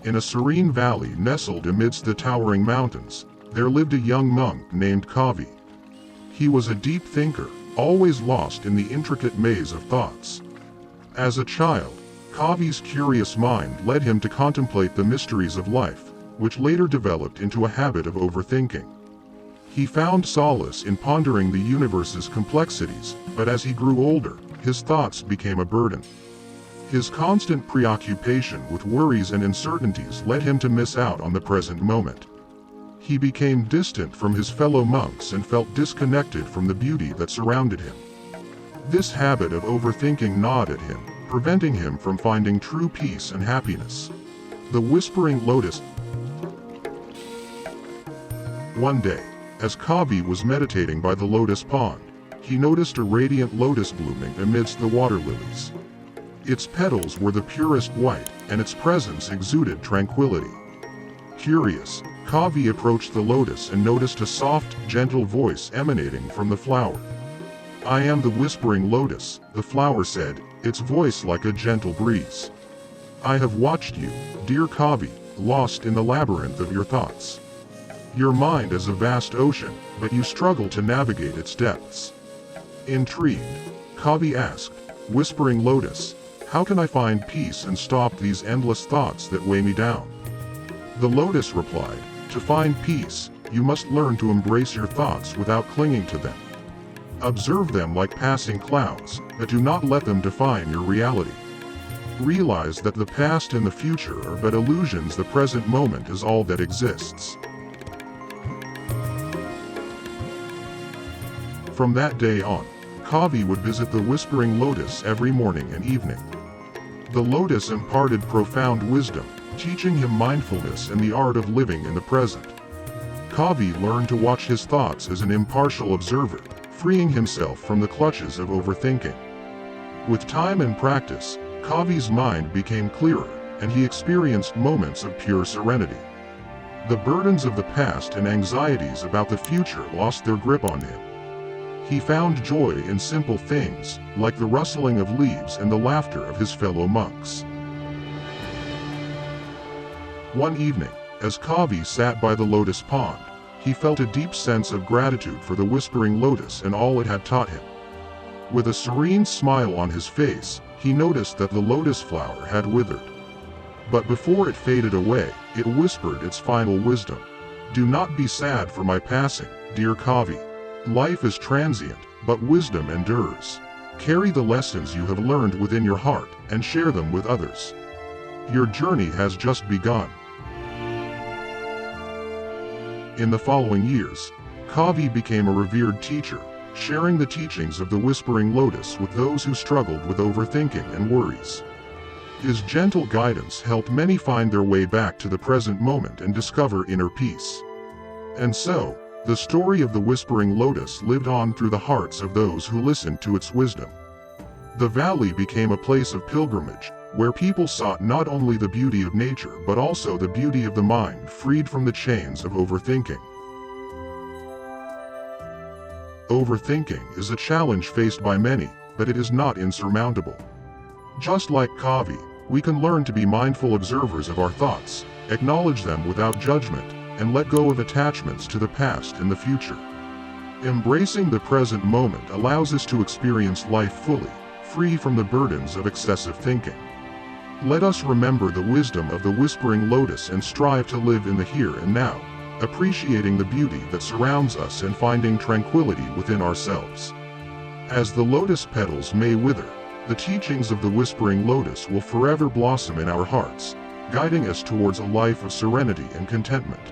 In a serene valley nestled amidst the towering mountains, there lived a young monk named Kavi. He was a deep thinker, always lost in the intricate maze of thoughts. As a child, Kavi's curious mind led him to contemplate the mysteries of life, which later developed into a habit of overthinking. He found solace in pondering the universe's complexities, but as he grew older, his thoughts became a burden. His constant preoccupation with worries and uncertainties led him to miss out on the present moment. He became distant from his fellow monks and felt disconnected from the beauty that surrounded him. This habit of overthinking gnawed at him, preventing him from finding true peace and happiness. The Whispering Lotus. One day, as Kavi was meditating by the lotus pond, he noticed a radiant lotus blooming amidst the water lilies. Its petals were the purest white, and its presence exuded tranquility. Curious, Kavi approached the lotus and noticed a soft, gentle voice emanating from the flower. "I am the Whispering Lotus," the flower said, its voice like a gentle breeze. "I have watched you, dear Kavi, lost in the labyrinth of your thoughts. Your mind is a vast ocean, but you struggle to navigate its depths." Intrigued, Kavi asked, "Whispering Lotus, how can I find peace and stop these endless thoughts that weigh me down?" The lotus replied, "To find peace, you must learn to embrace your thoughts without clinging to them. Observe them like passing clouds, but do not let them define your reality. Realize that the past and the future are but illusions. The present moment is all that exists." From that day on, Kavi would visit the Whispering Lotus every morning and evening. The lotus imparted profound wisdom, teaching him mindfulness and the art of living in the present. Kavi learned to watch his thoughts as an impartial observer, freeing himself from the clutches of overthinking. With time and practice, Kavi's mind became clearer, and he experienced moments of pure serenity. The burdens of the past and anxieties about the future lost their grip on him. He found joy in simple things, like the rustling of leaves and the laughter of his fellow monks. One evening, as Kavi sat by the lotus pond, he felt a deep sense of gratitude for the Whispering Lotus and all it had taught him. With a serene smile on his face, he noticed that the lotus flower had withered. But before it faded away, it whispered its final wisdom. "Do not be sad for my passing, dear Kavi. Life is transient, but wisdom endures. Carry the lessons you have learned within your heart and share them with others. Your journey has just begun." In the following years, Kavi became a revered teacher, sharing the teachings of the Whispering Lotus with those who struggled with overthinking and worries. His gentle guidance helped many find their way back to the present moment and discover inner peace. And so, the story of the Whispering Lotus lived on through the hearts of those who listened to its wisdom. The valley became a place of pilgrimage, where people sought not only the beauty of nature but also the beauty of the mind freed from the chains of overthinking. Overthinking is a challenge faced by many, but it is not insurmountable. Just like Kavi, we can learn to be mindful observers of our thoughts, acknowledge them without judgment, and let go of attachments to the past and the future. Embracing the present moment allows us to experience life fully, free from the burdens of excessive thinking. Let us remember the wisdom of the Whispering Lotus and strive to live in the here and now, appreciating the beauty that surrounds us and finding tranquility within ourselves. As the lotus petals may wither, the teachings of the Whispering Lotus will forever blossom in our hearts, guiding us towards a life of serenity and contentment.